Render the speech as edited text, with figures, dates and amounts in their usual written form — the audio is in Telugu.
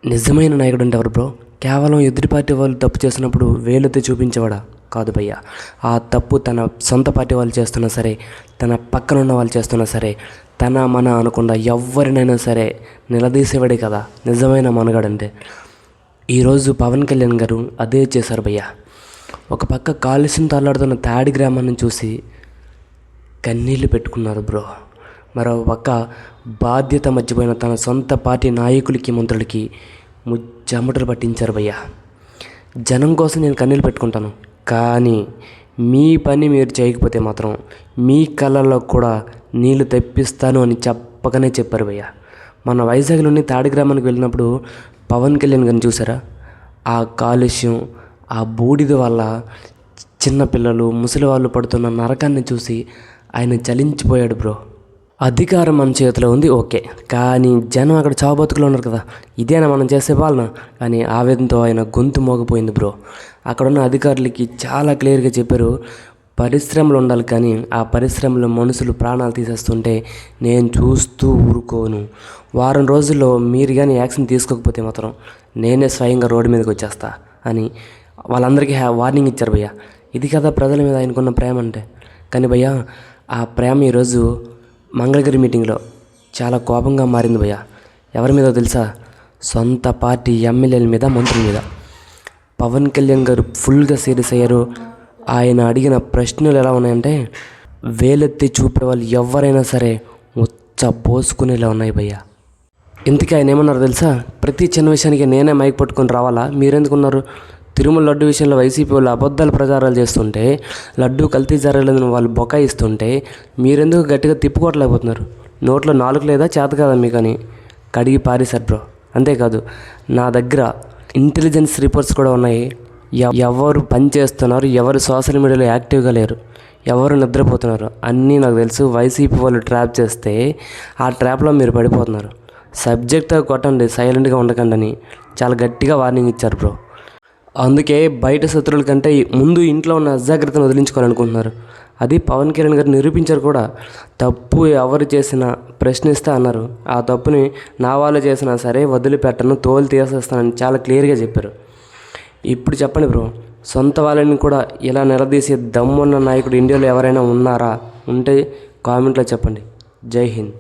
నిజమైన నాయకుడు అంటే ఎవరు బ్రో? కేవలం ఎదుటి పార్టీ వాళ్ళు తప్పు చేసినప్పుడు వేలెత్తి చూపించేవాడా? కాదు భయ్య. ఆ తప్పు తన సొంత పార్టీ వాళ్ళు చేస్తున్నా సరే, తన పక్కన ఉన్న వాళ్ళు చేస్తున్నా సరే, తన మన అనకుండా ఎవరినైనా సరే నిలదీసేవాడే కదా నిజమైన మనగాడంటే. ఈరోజు పవన్ కళ్యాణ్ గారు అదే చేశారు భయ్య. ఒక పక్క కాలుష్యం తల్లాడుతున్న తాడి గ్రామాన్ని చూసి కన్నీళ్లు పెట్టుకున్నారు బ్రో. మరో పక్క బాధ్యత మర్చిపోయిన తన సొంత పార్టీ నాయకులకి మంత్రులకి చెమటలు పట్టించారు భయ్య. జనం కోసం నేను కన్నీళ్ళు పెట్టుకుంటాను, కానీ మీ పని మీరు చేయకపోతే మాత్రం మీ కళ్ళల్లో కూడా నీళ్లు తెప్పిస్తాను అని చెప్పకనే చెప్పారు భయ్య. మన వైజాగ్లోని తాడి గ్రామానికి వెళ్ళినప్పుడు పవన్ కళ్యాణ్ గారిని చూసారా? ఆ కాలుష్యం, ఆ బూడిద వల్ల చిన్నపిల్లలు ముసలి వాళ్ళు పడుతున్న నరకాన్ని చూసి ఆయన చలించిపోయాడు బ్రో. అధికారం మన చేతిలో ఉంది, ఓకే, కానీ జనం అక్కడ చావుబతుకులు ఉన్నారు కదా, ఇదేనా మనం చేసే పాలన అని ఆవేదనతో ఆయన గొంతు మోగిపోయింది బ్రో. అక్కడున్న అధికారులకి చాలా క్లియర్గా చెప్పారు, పరిశ్రమలు ఉండాలి, కానీ ఆ పరిశ్రమలో మనుషులు ప్రాణాలు తీసేస్తుంటే నేను చూస్తూ ఊరుకోను. వారం రోజుల్లో మీరు కానీ యాక్షన్ తీసుకోకపోతే మాత్రం నేనే స్వయంగా రోడ్డు మీదకి వచ్చేస్తా అని వాళ్ళందరికీ వార్నింగ్ ఇచ్చారు భయ్య. ఇది కదా ప్రజల మీద ఆయనకున్న ప్రేమ అంటే. కానీ భయ్య, ఆ ప్రేమ ఈరోజు మంగళగిరి మీటింగ్లో చాలా కోపంగా మారింది భయ్య. ఎవరి మీద తెలుసా? సొంత పార్టీ ఎమ్మెల్యేల మీద, మంత్రుల మీద. పవన్ కళ్యాణ్ గారు ఫుల్గా సీరియస్ అయ్యారు. ఆయన అడిగిన ప్రశ్నలు ఎలా ఉన్నాయంటే వేలెత్తి చూపే వాళ్ళు ఎవరైనా సరే పోసుకునేలా ఉన్నాయి భయ్య. ఇంతకీ ఆయన ఏమన్నారు తెలుసా? ప్రతి చిన్న విషయానికి నేనే మైక్ పట్టుకొని రావాలా, మీరెందుకున్నారు? తిరుమల లడ్డు విషయంలో వైసీపీ వాళ్ళు అబద్ధాలు ప్రచారాలు చేస్తుంటే, లడ్డు కల్తీ జరగలేదని వాళ్ళు బొకాయిస్తుంటే మీరెందుకు గట్టిగా తిప్పుకోవట్లేకపోతున్నారు? నోట్లో నాలుగు లేదా చేత కదా మీకని కడిగి పారేశారు బ్రో. అంతేకాదు, నా దగ్గర ఇంటెలిజెన్స్ రిపోర్ట్స్ కూడా ఉన్నాయి. ఎవరు పని చేస్తున్నారు, ఎవరు సోషల్ మీడియాలో యాక్టివ్గా లేరు, ఎవరు నిద్రపోతున్నారు అన్నీ నాకు తెలుసు. వైసీపీ వాళ్ళు ట్రాప్ చేస్తే ఆ ట్రాప్లో మీరు పడిపోతున్నారు. సబ్జెక్ట్గా కొట్టండి, సైలెంట్గా ఉండకండి అని చాలా గట్టిగా వార్నింగ్ ఇచ్చారు బ్రో. అందుకే బయట శత్రువుల కంటే ముందు ఇంట్లో ఉన్న అజాగ్రత్తను వదిలించుకోవాలనుకుంటున్నారు. అది పవన్ కళ్యాణ్ గారు నిరూపించారు కూడా. తప్పు ఎవరు చేసినా ప్రశ్నిస్తా అన్నారు. ఆ తప్పుని నా వాళ్ళు చేసినా సరే వదిలిపెట్టను, తోలు తీసేస్తానని చాలా క్లియర్గా చెప్పారు. ఇప్పుడు చెప్పండి బ్రో, సొంత వాళ్ళని కూడా ఇలా నిలదీసే దమ్మున్న నాయకుడు ఇండియాలో ఎవరైనా ఉన్నారా? ఉంటే కామెంట్లో చెప్పండి. జై హింద్.